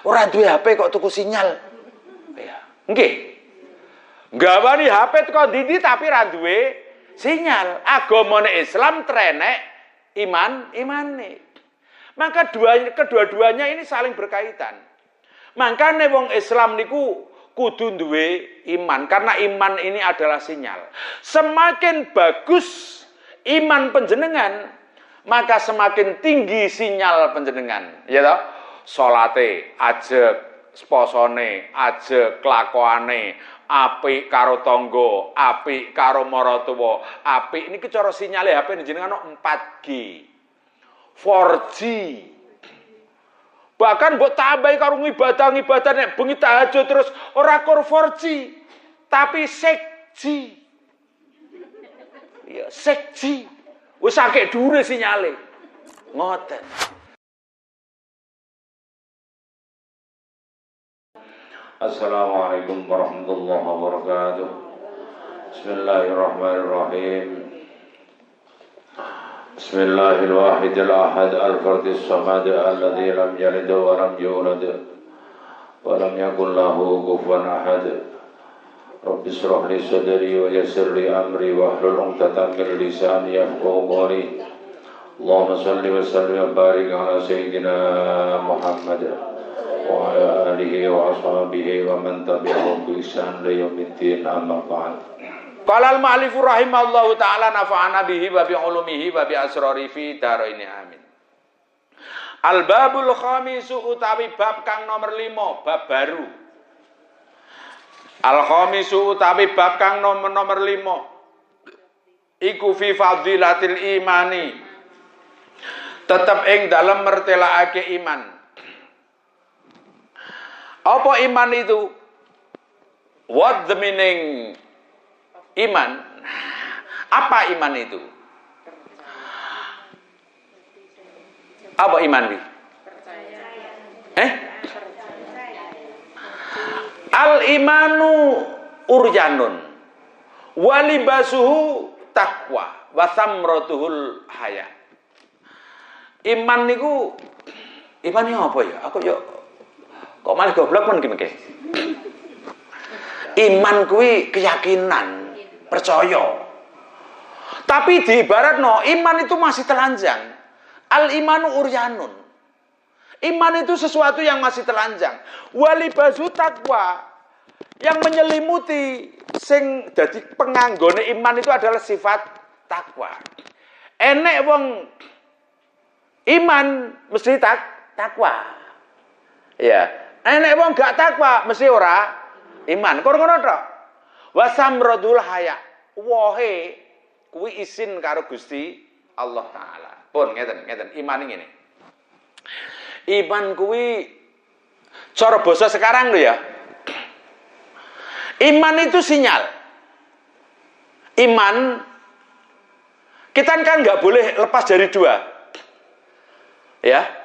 Ora duwe HP kok tuku sinyal. Ya. Nggih. Nggawani HP teko ndi tapi ra duwe sinyal. Agamane Islam trenek imane. Maka kedua-duanya ini saling berkaitan. Makanya wong Islam niku kudu duwe iman, karena iman ini adalah sinyal. Semakin bagus iman panjenengan, maka semakin tinggi sinyal panjenengan. Ya toh? Salate ajeg, posone ajeg, kelakuane apik karo tangga, apik karo maratuwa, apik niki cara sinyale HP jenengan 4G. 4G. Bahkan mbok tambahi karo ibadah nek bengi tahajud terus ora kor 4G, tapi 6G. Ya, 6G. Wis akeh dhuwure sinyale. Ngoten. Assalamualaikum warahmatullahi wabarakatuh. Bismillahirrahmanirrahim. Bismillahirrahmanirrahim. Ahad al-fardis samad alladzi lam yalid wa lam yulad wa lam yakul lahu kufuwan ahad. Rabbi shrah li sadri wa yassir li amri wa hlul 'uqdatam min lisani yafqahu qawli. Allahumma shalli wa sallim wa barik ala sayyidina Muhammad wa ala alihi wa ashabihi wa man tabi'ahum bi ihsan ila yaumiddin, amma ba'd. Qala al-mu'allifur rahimallahu ta'ala nafa'ana bihi wa bi ulumihi wa bi asrari fi daraini amin. Al-babul khamisu utawi bab kang nomor 5, bab baru. Al-khamisu utawi bab kang nomor 5 iku fi fadilatil imani, tetep ing dalem mertelaake iman. Apa iman itu? What the meaning iman? Apa iman itu? Apa iman itu? Al-imanu urjanun walibasuhu taqwa wa samratuhul haya. Iman niku iman apa ya? Aku yo kok malah goblok men iki. Iman kuwi keyakinan, percaya. Tapi diibaratno iman itu masih telanjang. Al-imanu uryanun. Iman itu sesuatu yang masih telanjang. Walibasu taqwa, yang menyelimuti sing dadi penganggone iman itu adalah sifat takwa. Enek wong iman mesti takwa. Ya. Enek wong gak takwa mesti ora iman. Ngono tok. Wasamradul haya. Wohe kuwi isin karo Gusti Allah taala. Pun ngeten iman ngene. Iman kuwi cara basa sekarang lho ya. Iman itu sinyal. Iman kita kan nggak boleh lepas dari dua. Ya.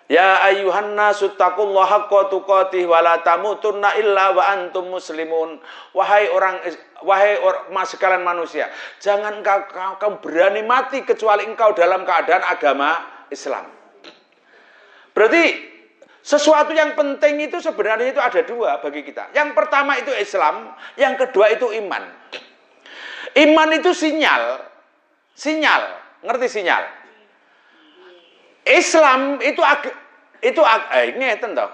Ya ayyuhan nasu taqullaha haqqa tuqatih wa la tamutunna illa wa antum muslimun. Wahai sekalian manusia, jangan kau berani mati kecuali engkau dalam keadaan agama Islam. Berarti sesuatu yang penting itu sebenarnya itu ada dua bagi kita. Yang pertama itu Islam, yang kedua itu iman. Iman itu sinyal. Ngerti sinyal? Islam itu ini tentu.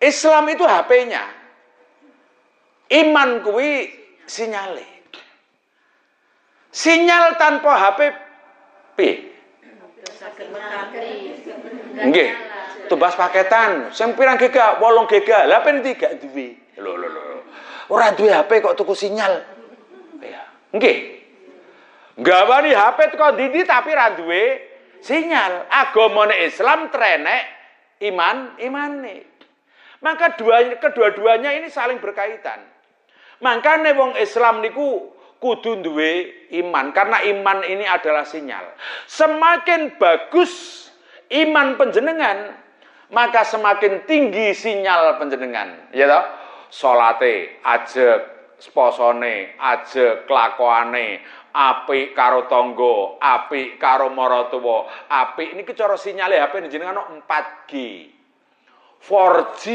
Islam itu HP-nya. Iman kuwi sinyale. Sinyal tanpa HP piye? Nggih. Tumbas paketan, sing pirang giga? 8 giga. Lah pen 3 duwe. Lho. Ora duwe HP kok tuku sinyal. Ya. Nggih. Nggawani HP teko ndi tapi ra duwe sinyal. Agamane Islam trenek imane. Maka kedua-duanya ini saling berkaitan. Makanya wong Islam niku kudu duwe iman, karena iman ini adalah sinyal. Semakin bagus iman panjenengan, maka semakin tinggi sinyal panjenengan. Ya toh? Salate ajeg, posone ajeg, kelakuane apik karo tangga, apik karo maratuwa, apik niki cara sinyale HP jenengan 4G. 4G.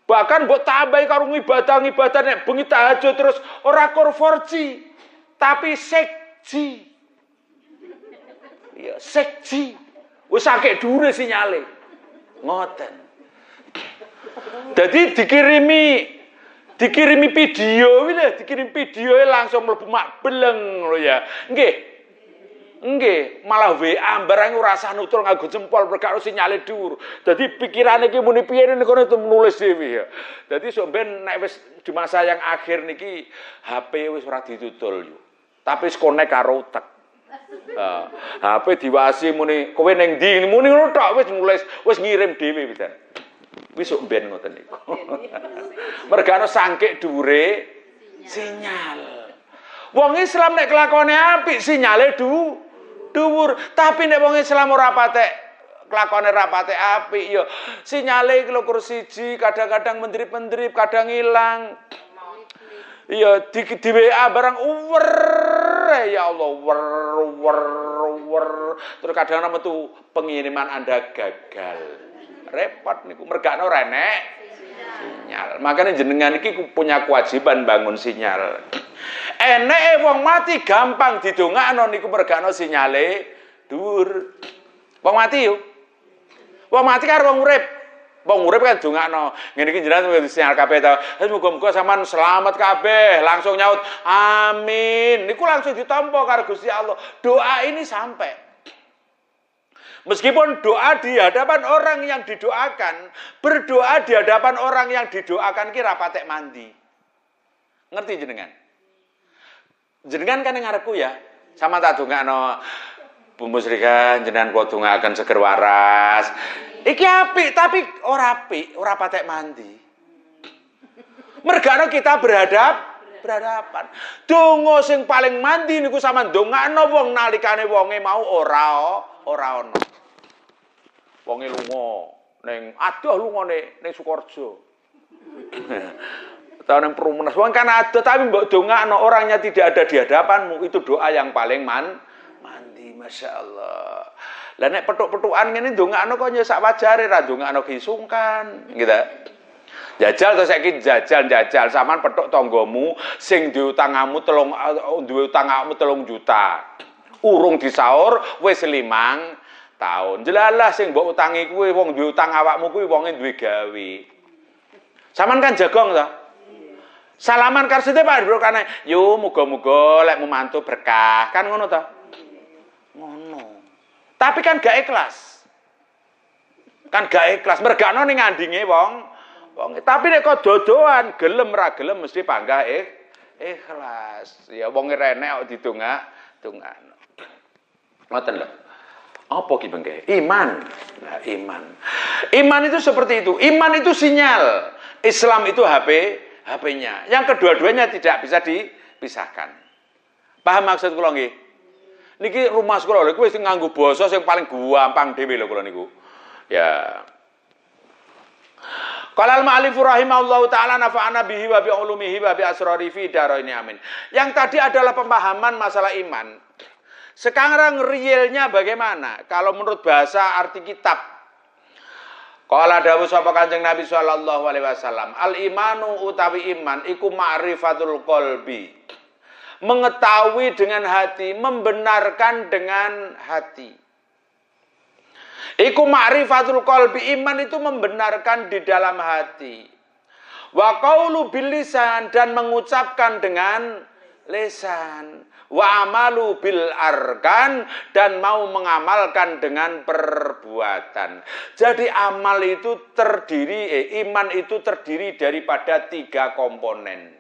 Bahkan mbok tambahi karo ibadah nek bengi tahajud terus ora kor 4G, tapi 6G. Ya, 6G. Wis akeh dhuwure sinyale. Ngoten. Jadi dikirimi video lho, dikirim video langsung mlebu mak beleng lho ya. Nggih, malah WA barang ora usah nutul nganggo jempol perkara sinyale dhuwur. Dadi pikirane iki muni piye niku nulis dhewe ya. Dadi sok ben nek wis di masa yang akhir niki HP wis ora ditutul yo. Tapi wis konek karo utek. HP diwasi muni kowe ning ndi muni ngono tok wis ngirim dhewe pisan. Wis sok ben ngoten niku. Mergane sangkik dhuwure sinyal. Wong Islam nek kelakone apik sinyale dhuwur, tapi nek wong Islam ora patek kelakone ra patek apik ya sinyale iki lho siji kadang-kadang mendrip-mendrip, kadang ilang. Iya di WA barang uwer ya Allah wer terus kadang metu pengiriman Anda gagal. Repot niku mergane ora enek sinyal. Makanya jenengan iki punya kewajiban bangun sinyal. Eneke wong mati gampang didongakno niku mergane sinyale dhuwur. Wong mati yo. Wong mati karo wong urip. Wong urip kan dongakno. Ngene iki jenengan sinyal kabeh ta. Muga-muga sampean selamat kabeh. Langsung nyaut amin. Niku langsung ditampa karo Gusti Allah. Doa ini sampai. Meskipun doa di hadapan orang yang didoakan, berdoa di hadapan orang yang didoakan kira patek mandi. Ngerti jenengan? Jenengan kan yang ngarepku ya, sama tak dongakno Bu Musrikan jenengan kula dongaaken seger waras. Iki apik tapi ora apik, ora patek mandi. Mergane kita berhadapan. Donga sing paling mandi niku sampean ndongakno wong nalikane wonge mau ora ono. Wonge lunga ning adoh lungane ning Sukorejo. Atau ning Perumnas. Wong kan adoh tapi mbok dongakno orangnya tidak ada di hadapanmu, itu doa yang paling mandi, Masya Allah. Lah nek petuk-petukan ngene ndongakno kok ya sak wajare ra ndongakno kisungkan, gitu. Jajal to saiki jajal sampean petuk tanggamu sing diutangmu 3 juta. Urung disaur wis 5 tahun. Jelalah sing mbok utangi kuwi wong duwe utang awakmu kuwi wonge duwe gawe. Sampeyan kan jagong to? Salaman karsite Pak Brokane, yo muga-muga lek mantu berkah. Kan ngono to? Ngono. Tapi kan gak ikhlas. Mergano ning ngandinge wong. Tapi nek kok dodoan gelem ra gelem mesti panggah ikhlas. Ya wong renek kok didongakno. Ngoten lho. Apa ki bengke? Iman. Nah, iman itu seperti itu. Iman itu sinyal. Islam itu HP-nya. Yang kedua-duanya tidak bisa dipisahkan. Paham maksud kula nggih? Niki rumah kula lho kuwi sing nganggo basa sing paling gampang dhewe lho kula niku. Ya. Qala al-ma'alif rahimahullahu taala nafa'ana bihi wa bi ulumihi wa bi asrari fi daraini amin. Yang tadi adalah pemahaman masalah iman. Sekarang realnya bagaimana? Kalau menurut bahasa arti kitab. Qala dawuh sapa Kanjeng Nabi sallallahu alaihi wasallam, al-imanu utawi iman iku ma'rifatul qalbi. Mengetahui dengan hati, membenarkan dengan hati. Iku ma'rifatul qalbi, iman itu membenarkan di dalam hati. Wa qaulu bil lisan, dan mengucapkan dengan lisan. Wa amalu bil arkan, dan mau mengamalkan dengan perbuatan. Jadi amal itu iman itu terdiri daripada 3 komponen.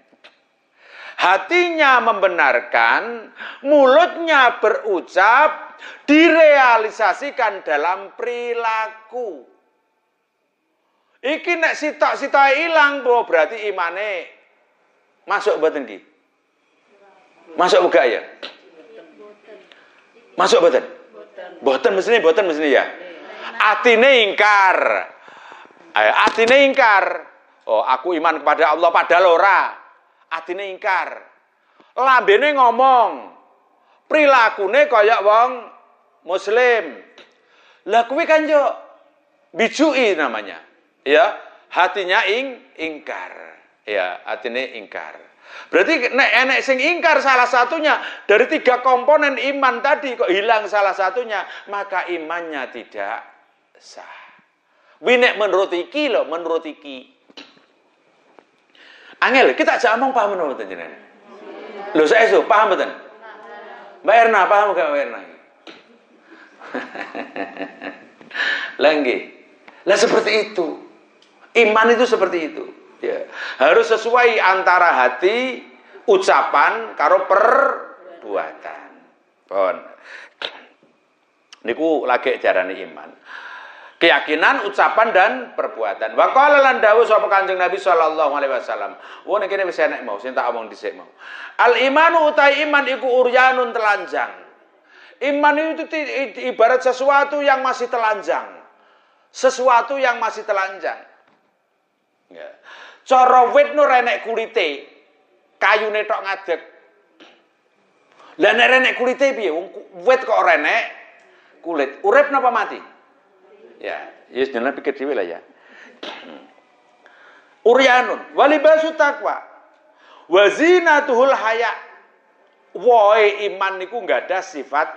Hatinya membenarkan, mulutnya berucap, direalisasikan dalam perilaku. Iki nek sitok-sitok ilang berarti imane masuk mboten iki. Masuk buka ya? Masuk mboten? Mboten mestine ya. Atine ingkar. Atine ingkar. Oh, aku iman kepada Allah padahal ora. Atine ingkar. Lambene ngomong. Prilakune kaya wong muslim. Lah kuwi kan yo bijui namanya. Ya, hatinya ingkar. Ya, hatinya ingkar. Berarti nek enek sing ingkar salah satunya dari 3 komponen iman tadi kok hilang salah satunya, maka imannya tidak sah. Winek menurut iki lho, menurut iki. Angel, kita aja omong paham menurut jenengan. Lho saya paham betul? Mbak Erna, paham gak Mbak Erna? Lagi. Lah seperti itu. Iman itu seperti itu. Ya. Harus sesuai antara hati, ucapan, karo perbuatan. Pon. Niku lagi jarane iman. Keyakinan, ucapan dan perbuatan. Wa qala lan dawuh sapa Kanjeng Nabi sallallahu alaihi wasallam. Wong kene wis enek mau, sing tak omong dhisik mau. Al imanu utai iman iku uryanun telanjang. Iman itu ibarat sesuatu yang masih telanjang. Sesuatu yang masih telanjang. Ya. Cara wit nur enek kulite, kayune tok ngadeg. Lah nek enek kulite piye? Wong wit kok ora enek kulit. Urip napa mati? Ya, yes jenengan pikir dhewe lah ya. Uryanun walibasu taqwa wa zinatuhul haya. Woe iman niku enggak ada sifat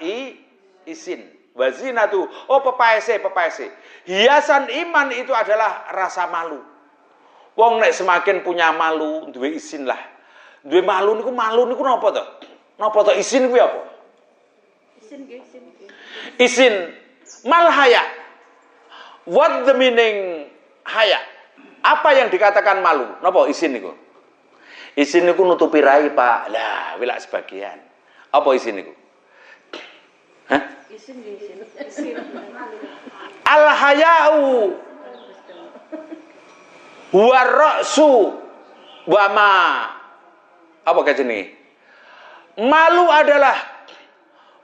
isin. Wa zinatu pepaese. Hiasan iman itu adalah rasa malu. Wong nek semakin punya malu, duwe isin lah. Duwe malu niku napa to? Napa to isin kuwi apa? Isin mal haya. What the meaning haya? Apa yang dikatakan malu? Napa isin niku? Isin niku nutupi rai, Pak. Lah, wilak sebagian. Apa isin niku? Hah? Isin. Al hayau huwa ra'su wa ma. Apa jenenge? Malu adalah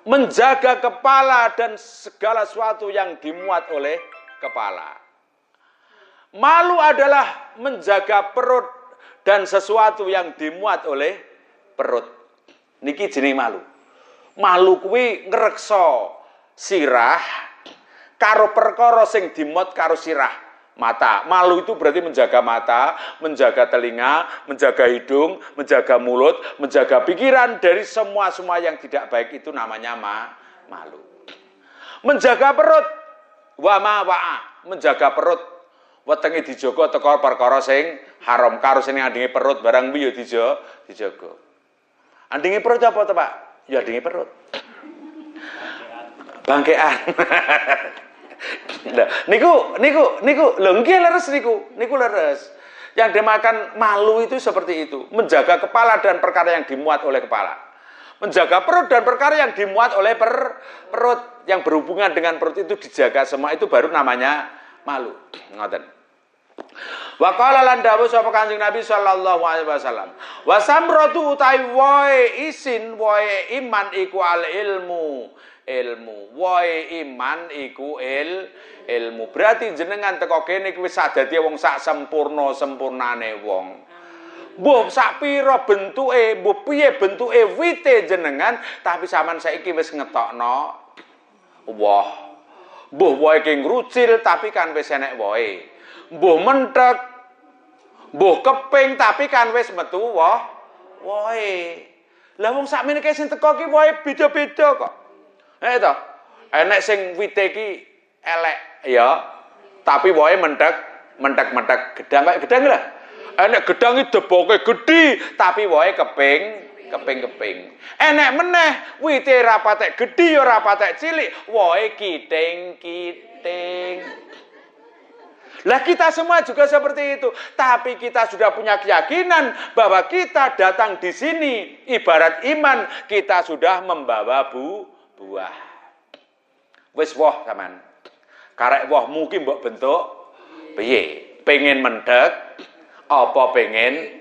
menjaga kepala dan segala sesuatu yang dimuat oleh kepala. Malu adalah menjaga perut dan sesuatu yang dimuat oleh perut. Niki jenenge malu. Malu kuwi ngreksa sirah karo perkara sing dimuat karo sirah. Mata. Malu itu berarti menjaga mata, menjaga telinga, menjaga hidung, menjaga mulut, menjaga pikiran dari semua yang tidak baik itu namanya malu. Menjaga perut. Menjaga perut. Wetenge dijaga teka perkara sing haram, karo sing andinge perut barang kuwi ya dijaga. Andinge perut apa to, Pak? Ya andinge perut. Bangkean. Nah, niku lho nggih leres niku leres. Yang dimakan malu itu seperti itu, menjaga kepala dan perkara yang dimuat oleh kepala. Menjaga perut dan perkara yang dimuat oleh perut yang berhubungan dengan perut itu dijaga semua, itu baru namanya malu. Ngoten. Wa qala lan dawuh sapa Kanjeng Nabi sallallahu alaihi wasallam. Wa samratu utai wae isin wae iman iku al ilmu. Wae iman iku ilmu. Berarti jenengan teko kene kuwi sak dadi wong sak sempurnane wong. Mbuh sak pira bentuke, mbuh piye bentuke wite jenengan, tapi sampean saiki wis ngetokno woh. Mbuh wohe ki ngrucil tapi kan wis enek wohe. Mbuh menthek, mbuh keping tapi kan wis metu wohe. Lah wong sakmeniki sing teko ki wohe beda-beda kok. Itu, enek sing wite ki elek ya, tapi wohe mentek gedang kayak gedang lah. Enek gedang iki deboke gedhi, tapi wohe keping. Enek meneh wite ra patek gedhi ya ra patek cilik, wohe kiting. Lah kita semua juga seperti itu, tapi kita sudah punya keyakinan bahwa kita datang di sini ibarat iman, kita sudah membawa buah. Wis woh sampean. Karek woh mungkin mbok bentuk piye? Pengen mendek apa pengen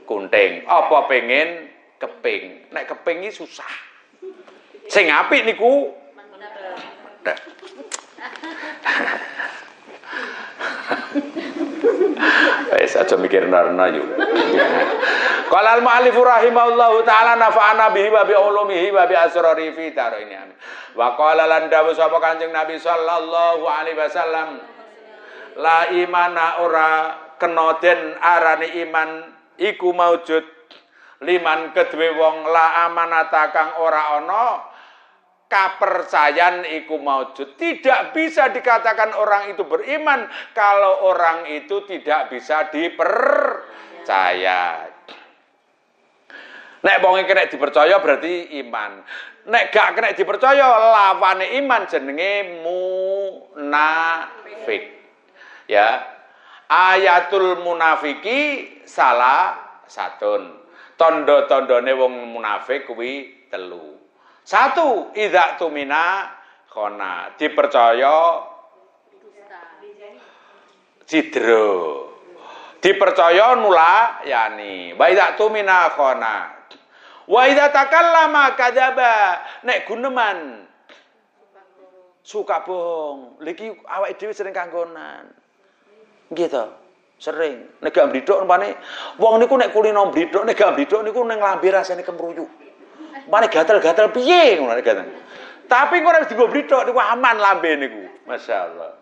kunting? Apa pengen keping? Nek keping iki susah. Sing apik niku mendek. Wis aja mikir narna yo. Qala al-mu'allif rahimahullahu ta'ala nafa'ana bihi wa bi ulumihi wa bi asrari fi darini. Wa qala lan dawuh sapa Kanjeng Nabi sallallahu alaihi wasallam La imana ora kena den arani iman iku maujud liman kedue wong la amanata kang ora ana kapercayan iku maujud. Tidak bisa dikatakan orang itu beriman kalau orang itu tidak bisa dipercaya. Nek wong iki kena dipercaya berarti iman. Nek gak kena dipercaya lawane iman jenenge munafik. Ya. Ayatul munafiki salah satun. Tondo-tondone wong munafik kuwi 3. 1, idza tumina khona. Dipercaya cidra. Dipercaya nula yani. Wa idza tumina khona. Wa idza takallama kadzaba. Nek guneman suka bohong. Lagi awake dhewe sering kanggonan. Gitu. Sering. Nek gak mbridhok umpane wong niku nek kulino mbridhok, nek gak mbridhok niku ning lambe rasane kemruyuk. Umpane gatel-gatel piye ngono gaten. Tapi kok nek dienggo mbridhok niku aman lambe niku. Masyaallah.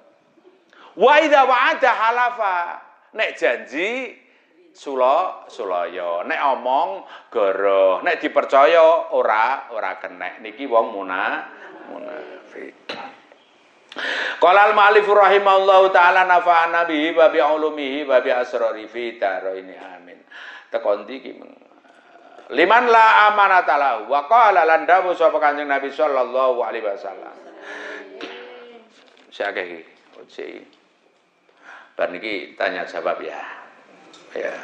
Wa idza wa'ada halafa. Nek janji sulaya, nek omong goroh, nek dipercaya ora kenek. Niki wong munafik. Qala al-mu'allif rahimahullahu taala nafa'ana bihi wa bi ulumihi wa bi asrari fi daraini amin. Tekon iki liman la amanata lahu wa qala lan dawu sapa Kanjeng Nabi sallallahu alaihi wasallam. Sakeh iki. Bar niki tanya jawab ya. Ya.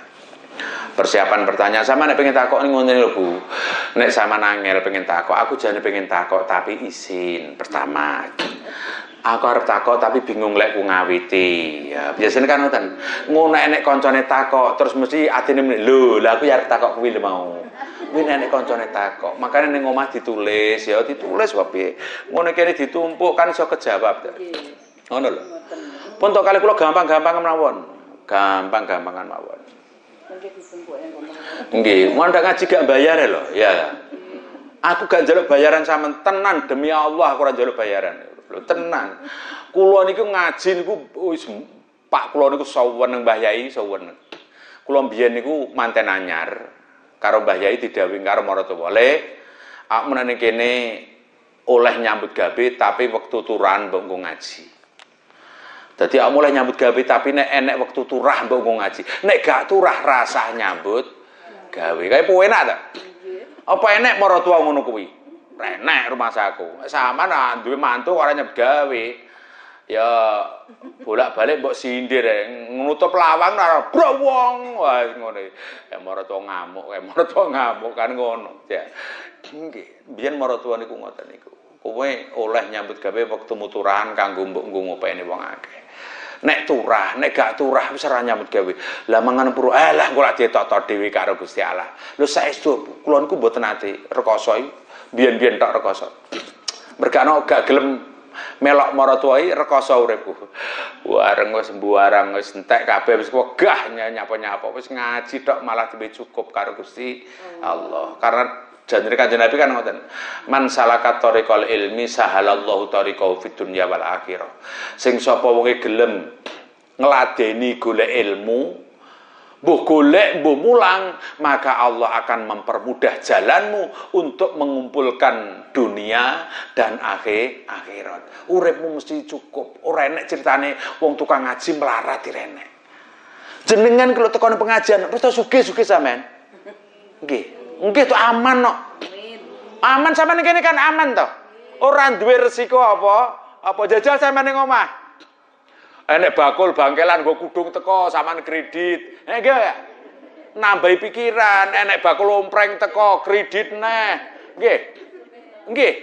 Persiapan pertanyaan sama nek pengen takok ning ngono lho Bu. Nek sama nangel pengen takok, aku jane pengen takok tapi izin. Pertama, aku arep takok tapi bingung lek ku ngawiti. Ya, biasane kan ngoten. Ngono nek koncone takok terus mesti atine lho, lah aku ya arep takok kuwi lho mau. Kuwi nek koncone takok, makane ning omah ditulis ya ditulis wae. Ngono kene ditumpuk kan iso kejawab to. Ngono lho. Pun tok kali kula gampang-gampang mawon. Gampang-gampangan mawon. Nggih, mondok ngaji gak bayar lho, ya. Aku gak njaluk bayaran sampean tenan demi Allah aku ora njaluk bayaran. Lho tenan. Kula niku ngaji niku wis Pak kula niku saweneng Mbah Yai saweneng. Kula mbiyen niku manten anyar karo Mbah Yai didhawuhi karo maratuwa. Le aku menane kene oleh nyambut gawe tapi wektu turan mbok ngaji. Dadi aku mulai nyambut gawe tapi nek enek wektu turah mbok ngaji. Nek gak turah rasah nyambut gawe. Kae enak ta? Apa enek maratuwa ngono kuwi? Enek rumah saku. Sampeyan duwe mantu ora nyambut gawe. Ya bolak-balik mbok sindir nutup lawang ora browong. Wah ngono. Ya maratuwa ngamuk kan ngono. Ya. Nggih, biyen maratuwa niku ngoten niku. Kowe oleh nyambut gawe wektu muturahan kanggo mbok ngopeni wong akeh. Nek turah, nek gak turah wis ora nyambut gawe. Lah mangan puru, lah kok lak ditata dhewe karo Gusti Allah. Lho saestu kula niku mboten ate rekoso iki. Biyen-biyen tok rekoso. Mergane gak gelem melok maratuwa iki rekoso uripku. Wareng wis mbuwarang wis entek kabeh wis wegah nyapa-nyapa wis ngaji tok malah dhewe cukup karo Gusti Allah. Karena janjine Kanjeng Nabi kan ngoten. Man salakat thariqal ilmi sahalallahu thariqahu fid dunya wal akhirah. Sing sapa wonge gelem ngladeni golek ilmu, mbuh golek mbuh mulang, maka Allah akan mempermudah jalanmu untuk mengumpulkan dunia dan akhirat. Uripmu mesti cukup. Ora enek critane wong tukang ngaji melarat direnek. Jenengan kalau tekan pengajian, wis sugih-sugih sampean. Nggih. Nggih to aman kok. Aman sampean kene kan aman to. Ora duwe resiko apa? Apa jajal sampean ning omah. Enek bakul bangkelan nggo kudung teko sampean kredit. Nggih ya. Nambahi pikiran, enek bakul ompreng teko kredit neh. Nggih. Nggih.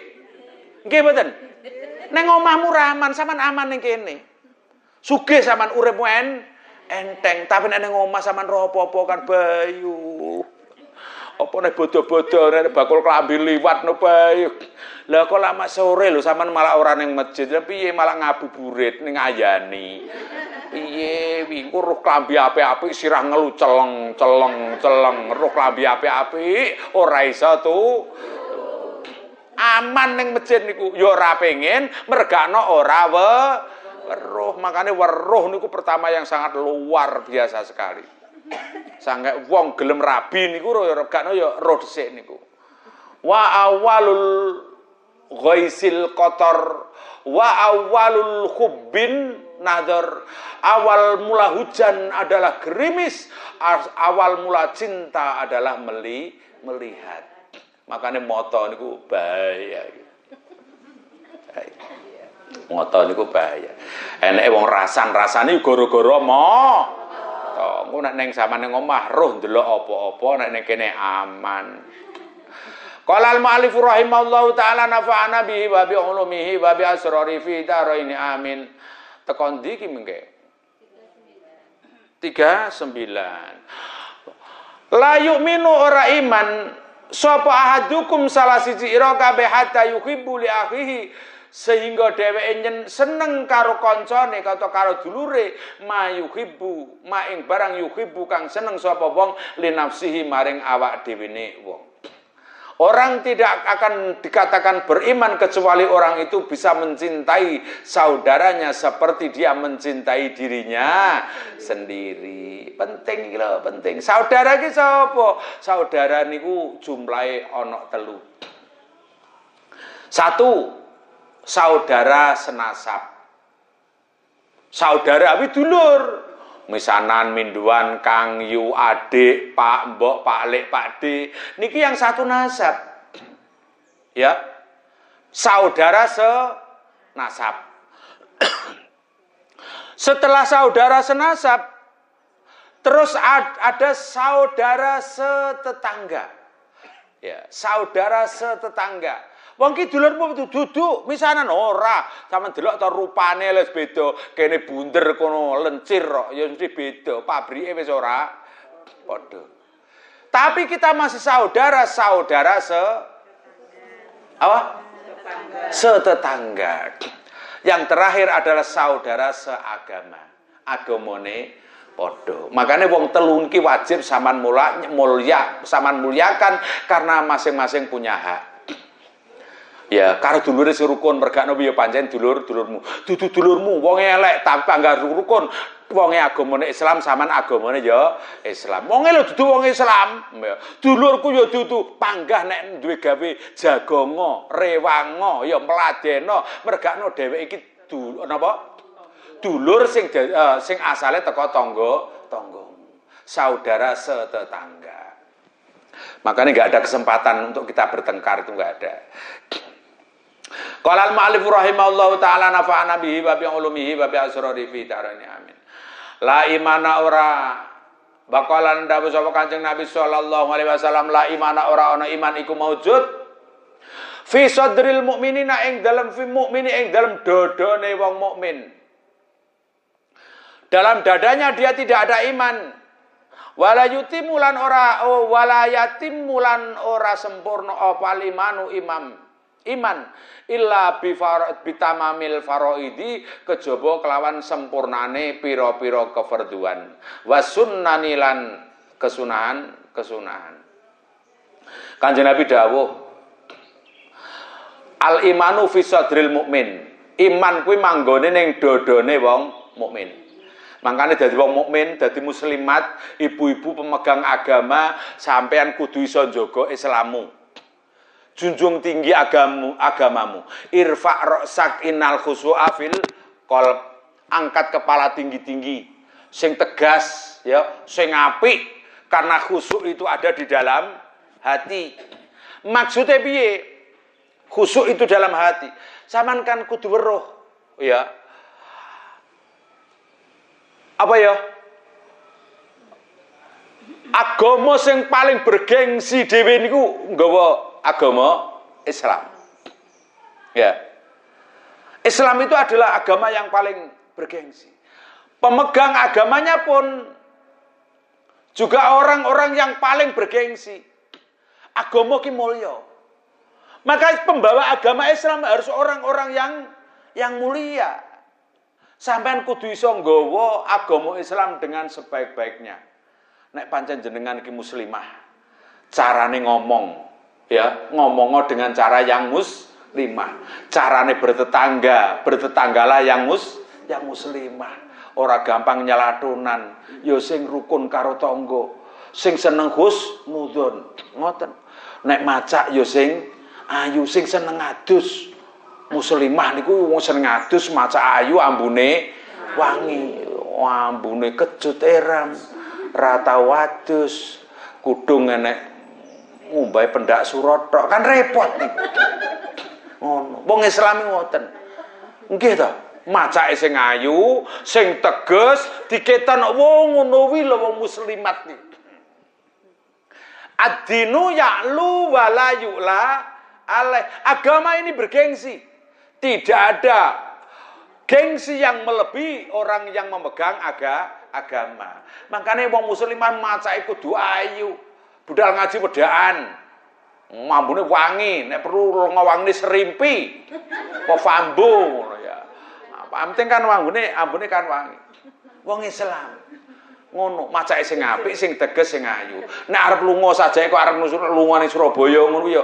Nggih mboten. Ning omahmu ra aman, sampean aman ning kene. Sugih sampean uripmu enteng, tapi nek ning omah sampean ro apa-apa kan bayu. Apa nek bodo-bodo nek bakul klambi liwat no bae. Lah kok lama sore lho sampean malah ora ning masjid. Lah piye malah ngabuburit ning ayani. Piye wingi roh klambi apik-apik sirah ngelu celeng roh klambi apik-apik ora iso tu. Aman ning masjid niku ya ora pengen mergakno ora Weruh, makanya weruh niku pertama yang sangat luar biasa sekali. Sange wong gelem rabi niku regane ya roh dhisik niku. Wa awalul ghaisil qatar wa awalul hubbin nadhar. Awal mula hujan adalah gerimis, awal mula cinta adalah melihat. Makanya moto niku bahaya. Moto niku bahaya. Eneke wong rasane gara-gara moto. Engko nek ning sampean ning omah roh ndelok apa-apa nek ning kene aman. Qala al-mu'allif rahimallahu taala nafa'ana bihi wa bi ulumihi wa bi asrari fi daraini amin. Tekon ndi iki mengke? 39. La yu'minu ora iman sapa ahadukum salah siji ira kabeh hatta yuhibbu li akhihi sehingga dheweke seneng karo kancane karo dulure mayuhibbu maing barang yuhibbu kang seneng sapa wong li nafsihi maring awak dhewene wong. Orang tidak akan dikatakan beriman kecuali orang itu bisa mencintai saudaranya seperti dia mencintai dirinya sendiri. Penting iki lho, penting. Saudara iki sapa? Saudara niku jumlahe ana 3. 1, saudara senasab. Saudara awi dulur. Misanan, minduan, kang, yu, adik, pak, mbok, pak lek, pak de. Niki yang satu nasab. Ya. Saudara senasab. Setelah saudara senasab, terus ada saudara setetangga. Ya, saudara setetangga. Wong ki dulurmu duduk misanan ora, sampean delok to rupane wis beda, kene bunder kono lencir kok, ya mesti beda, pabrike wis ora padha. Tapi kita masih saudara setetangga. Yang terakhir adalah saudara seagama. Agamane padha. Makanya wong telu iki wajib sampean mulyakan karena masing-masing punya hak. Ya, karo dulure rukun mergakno ya pancen dulurmu. Dudu dulurmu wong elek tapi anggar rukun. Wonge agamane Islam sampean agamane ya Islam. Wonge lho dudu wong Islam. Ya. Dulurku ya dudu panggah nek duwe gawe jagonga, rewanga, ya mladena, mergakno dheweke iki napa? Dulur sing asale teko tanggamu. Saudara setetangga. Makanya nggak ada kesempatan untuk kita bertengkar, itu nggak ada. Qala al-mu'allif rahimahullahu taala nafa'ana bihi wa bi ulumihi wa bi asrari fi darani amin. La imana ora bakalan dawuh sapa Kanjeng Nabi sallallahu alaihi wasallam, la imana ora ana iman iku maujud fi sadril mukminina ing dalem fi mukmini ing dalem dodone wong mukmin. Dalam dadanya dia tidak ada iman. Wala yutimulan ora sempurna apa limanu iman illa bitamamil faraidi kejaba kelawan sempurnane pira-pira kefarduan wasunnanilan kesunahan. Kanjeng Nabi dawuh al imanu fi sadril mukmin. Iman kuwi manggone ning dodone wong mukmin. Makanya dadi wong mukmin, dadi muslimat, ibu-ibu pemegang agama, sampean kudu iso njaga Islammu. Junjung tinggi agamamu. Irfa' ra'sak innal khusu'a fil qalb. Angkat kepala tinggi-tinggi, sing tegas ya, sing apik karena khusyuk itu ada di dalam hati. Maksudnya piye? Khusyuk itu dalam hati. Saman kan kudu weruh, ya. Apa ya? Agama sing paling bergengsi dhewe niku nggawa agama Islam. Ya. Islam itu adalah agama yang paling bergengsi. Pemegang agamanya pun juga orang-orang yang paling bergengsi. Agama ki mulya. Maka pembawa agama Islam harus orang-orang yang mulia. Sampean kudu iso nggawa agama Islam dengan sebaik-baiknya. Nek pancen jenengan iki muslimah, carane ngomong, ya, ngomongnya dengan cara yang muslimah. Carane bertetanggalah yang muslimah. yang muslimah. Ora gampang nyelatunan, ya sing rukun karo tangga, sing seneng husnudon. Ngoten. Nek macak ya sing ayu, sing seneng adus. Muslimah niku wong seneng adus, macak ayu, ambune wangi, ambune kecut eram, rata wadus, kudung enek ngumbai pendak surotok, kan repot niku. Ngono. Wong Islam ngoten. Nggih to? Macake sing ayu, sing teges, diketan wong ngono kuwi lho wong muslimat iki. Ad-dinu ya'lu wa la yu'la alaih. Agama ini bergengsi. Tidak ada gengsi yang melebihi orang yang memegang agama. Makanya wong musliman macake kudu ayu. Budal ngaji wedaan. Mambune wangi, nek perlu ngawangine serimpi. Apa fambo ngono ya. Apa penting kan ambune kan wangi. Wong Islam ngono, macake sing apik, sing teges, sing ayu. Nek arep lunga sajae kok arep lunga ning Surabaya ngono ya.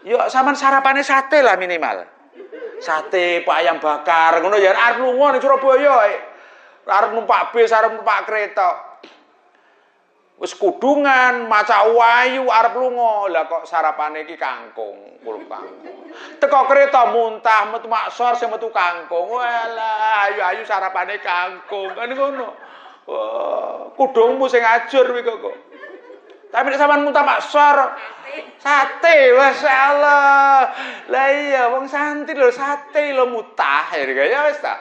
Ya sampean sarapane sate lah minimal. Sate, pak ayam bakar ngono ya arep lunga ning Surabaya ae. Arep numpak bis, arep numpak kereta. Wis kudungan, maca wayu arep lunga. Lah kok sarapane iki kangkung, kuluk kangkung. Teko kereta muntah metu maksor sing metu kangkung. Walah, ayu-ayu sarapane kangkung. Kan ngono. Oh, kudungmu sing ajur kuwi kok. Tapi nek sampean muntah maksor sate, masyaallah. Lah iya wong santri lho sate lho mutah ya wis ta.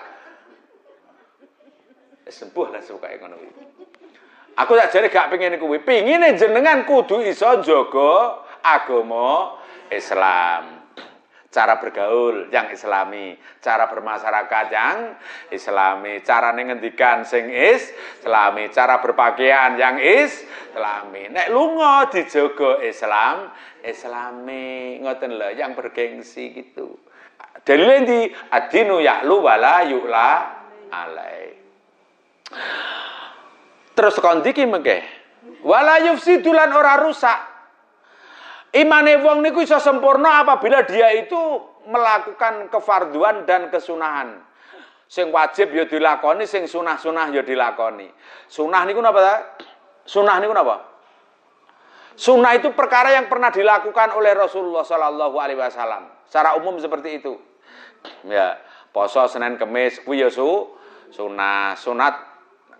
Sembuh lah suka ngono kuwi. Aku sakjane gak pengen kuwi. Pingine jenengan kudu iso njaga agama Islam. Cara bergaul yang islami, cara bermasyarakat yang islami, cara ngendikan sing islami, cara berpakaian yang islami. Nek lunga dijaga islami, ngoten lho yang bergengsi gitu. Dalile ndi? Ad-dinu ya'lu wala yu'la alai. Terus kondiki mengke. Wala yufsidulan ora rusak. Imane wong niku iso sempurna apabila dia itu melakukan kefarduan dan kesunahan. Sing wajib ya dilakoni, sing sunah-sunah ya dilakoni. Sunah niku napa ta? Sunah niku napa? Sunah itu perkara yang pernah dilakukan oleh Rasulullah sallallahu alaihi wasallam. Secara umum seperti itu. Ya, poso Senin Kamis kuwi ya sunah, sunat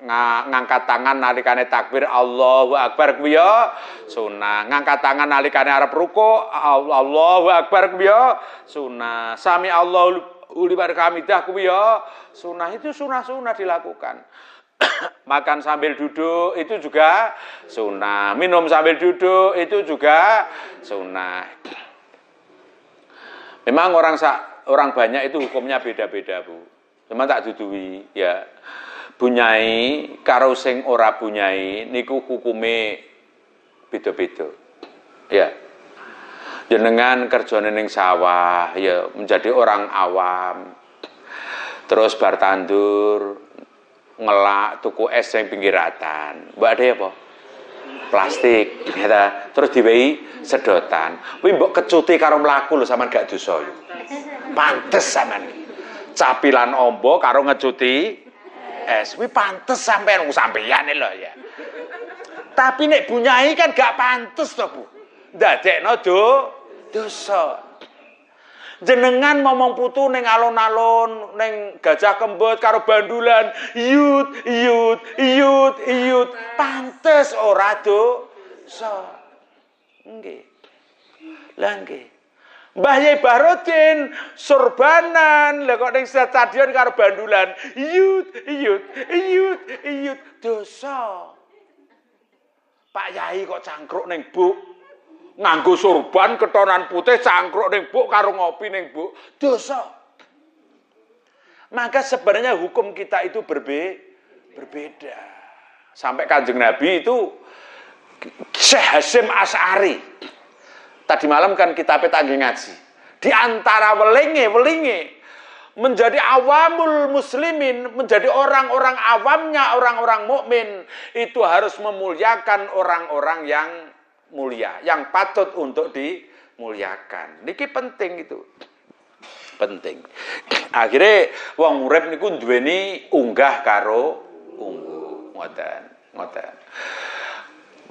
ngangkat tangan nalikane takbir Allahu Akbar kuwi ya sunah. Ngangkat tangan nalikane arep ruku Allahu Akbar kuwi ya sunah. Sami Allahu liman hamidah kuwi ya sunah. Itu sunah-sunah dilakukan. Makan sambil duduk itu juga sunah. Minum sambil duduk itu juga sunah. Memang orang banyak itu hukumnya beda-beda, Bu. Memang tak dudui ya. Bunyai karo sing ora bunyai niku hukume beda-beda. Ya. Jenengan kerjane ning sawah ya menjadi orang awam. Terus bar tandur ngelak tuku es sing pinggiratan. Mbak ade apa? Plastik ya. Terus diwehi sedotan. Kuwi mbok kecuti karo mlaku lho sampean gak dosa yo. Pantes sampean. Capilan ombo karo ngecuti es, kuwi pantes sampean sampeyan lho ya. Tapi nek bunyai kan gak pantes to, Bu. Ndadekno dosa. Jenengan momong putu ning alun-alun, ning Gajah Kembot karo bandulan, yut, pantes ora dosa. Nggih. Lah nggih. Mbah Yai Bahrudin surbanan lha kok ning stadion karo bandulan yut dosa. Pak Yai kok cangkruk ning buk nganggo surban ketonan putih cangkruk ning buk karo ngopi ning buk dosa. Maka sebenarnya hukum kita itu berbeda. Sampai Kanjeng Nabi itu Syekh Hasyim Asy'ari. Tadi malam kan kita petanggi ngaji. Di antara welinge menjadi awamul muslimin, menjadi orang-orang awamnya orang-orang mukmin itu harus memuliakan orang-orang yang mulia, yang patut untuk dimuliakan. Niki penting itu. penting. Akhirnya wong urip niku duweni unggah karo ungguh. Ngoten.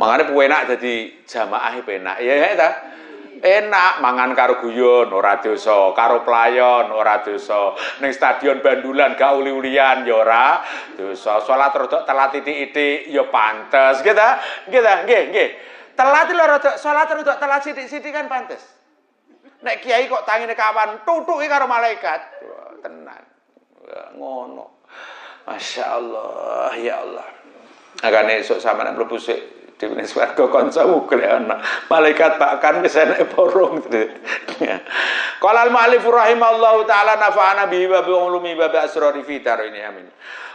Mangane penak dadi jamaah penak. Ya ta. Enak mangan karo guyon ora dosa, karo playon ora dosa. Ning stadion bandulan gak uli-ulian ya ora dosa. Salat rodok telat titik-titik ya pantes. Nggih. Telat lho rodok salat rodok telat sithik-sithik kan pantes. Nek kiai kok tangine kawan tutuki karo malaikat. Wah, tenan. Ngono. Masyaallah, ya Allah. Agane esuk sampeyan mlebu sik dene swarga kanca mugel ana. Malaikat bakkan wis enek porong. Qala al-mu'allif rahimallahu taala nafa'ana bihi wa bi ulumi wa bi asrari fi ini amin.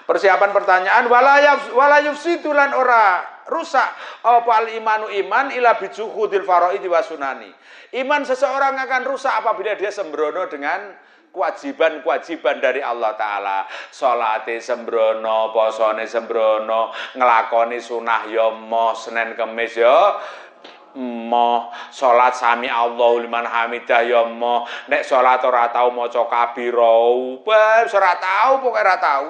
Persiapan pertanyaan wala yufsidu lan ora rusak apa al-imanu iman ila bijuhudil faraidi wa sunani. Iman seseorang akan rusak apabila dia sembrono dengan kewajiban-kewajiban dari Allah Ta'ala. Salate sembrono, posone sembrono, ngelakoni sunah ya moh, Senin Kemis ya moh, salat sami Allahu liman hamidah ya moh. Nek salat ora tau maca kabira, ora tau pokoke ora tau.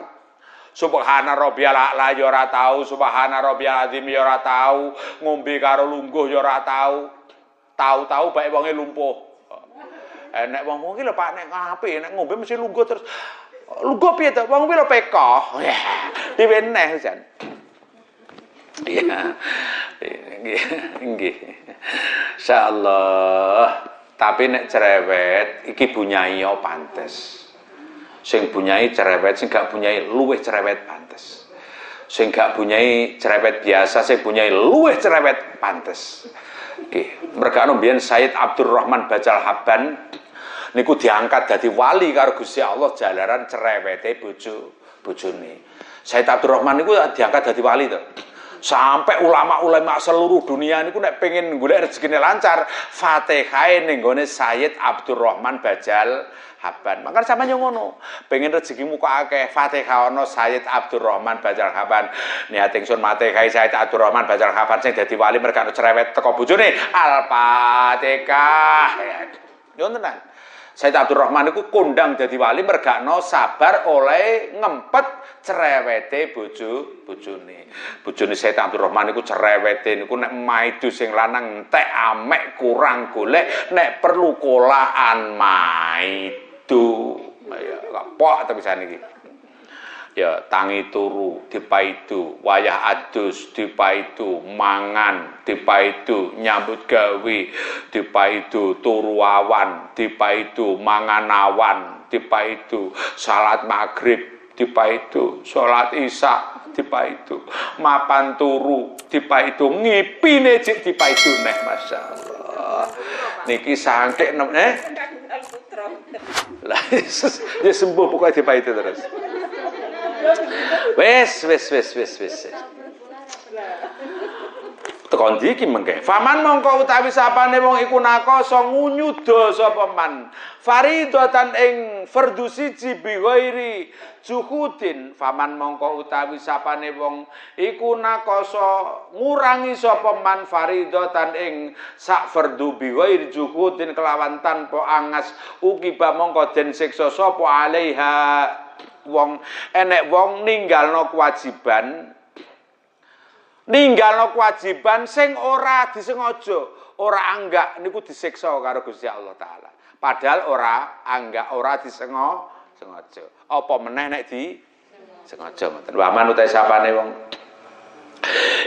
Subhana rabbiyal a'la ya ora tau, subhana rabbiyal azim ya ora tau, ngombe karo lungguh ya ora tau. Tahu-tahu bae wonge lumpuh. Nek wong iki lho Pak nek ngape nek ngombe mesti lungguh terus. Lungguh piye to? Wong kuwi lho peko. Diweneh jan. Iya. Nggih. Insyaallah. Tapi nek cerewet iki bunyai yo pantes. Sing bunyai cerewet, sing gak bunyai luwih cerewet pantes. Sing gak bunyai cerewet biasa, sing bunyai luwih cerewet pantes. Nggih. Mergane mbiyen Sayyid Abdurrahman Bajal Habban niku diangkat dadi wali karo Gusti Allah jalaran cerewete bojone. Sayyid Abdurrahman niku diangkat dadi wali to. Sampai ulama-ulama seluruh dunia niku nek pengen golek rezekine lancar, Fatihah ning gone Sayyid Abdurrahman Bajal Habban. Makane sampeyan yo ngono. Pengen rezekimu kok akeh, Fatihah ana Sayyid Abdurrahman Bajal Habban. Niat ingsun Fatihah Sayyid Abdurrahman Bajal Habban sing dadi wali mergane cerewet teko bojone. Al-Fatihah. Yo tenan. Sayyid Abdurrahman niku kondang dadi wali mergakno sabar oleh ngempet cerewete bojone. Bojone Sayyid Abdurrahman niku cerewete niku nek maidu sing lanang entek amek kurang golek, nek perlu kolaan maidu. Ya kapok tapi saniki. Ya tangi turu dipaidu, wayah adus dipaidu, mangan dipaidu, nyambut gawe dipaidu, turu awan dipaidu, mangan awan dipaidu, salat maghrib dipaidu, salat isya dipaidu, mapan turu dipaidu, ngipine jek dipaidu neh masyaallah. Niki sangkek lah ya sembuh pokoknya dipaidu terus. Wes. Tekan iki mengke. Faman mongko utawi sapane wong iku nakoso ngunyuda sapa man. Faridatan ing fardhu siji bi ghairi juhudin. Faman mongko utawi sapane wong iku nakoso ngurangi sapa man faridatan ing sak fardhu bi ghairi juhudin kelawan tanpa angas ukiba mongko den siksa sapa alaiha. Wong enek wong ninggalno kewajiban sing ora disengaja, ora anggak niku disiksa karo Gusti Allah Taala. Padahal ora anggak, ora disengaja. Apa meneh nek disengaja ngoten. Wa man utahe sapane wong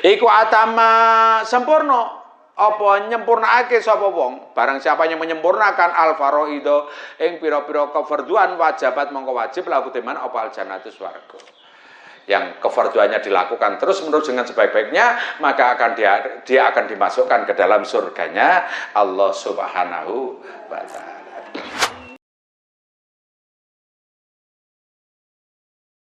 iku atama sempurna apa nyempurnakake sapa wong barang siapa yang menyempurnakan al faraida ing pira-pira kefarduan wajibat mongko wajib laku teman apa al jannatu swarga. Yang kefarduannya dilakukan terus menerus dengan sebaik-baiknya maka akan dia akan dimasukkan ke dalam surganya Allah Subhanahu wa taala.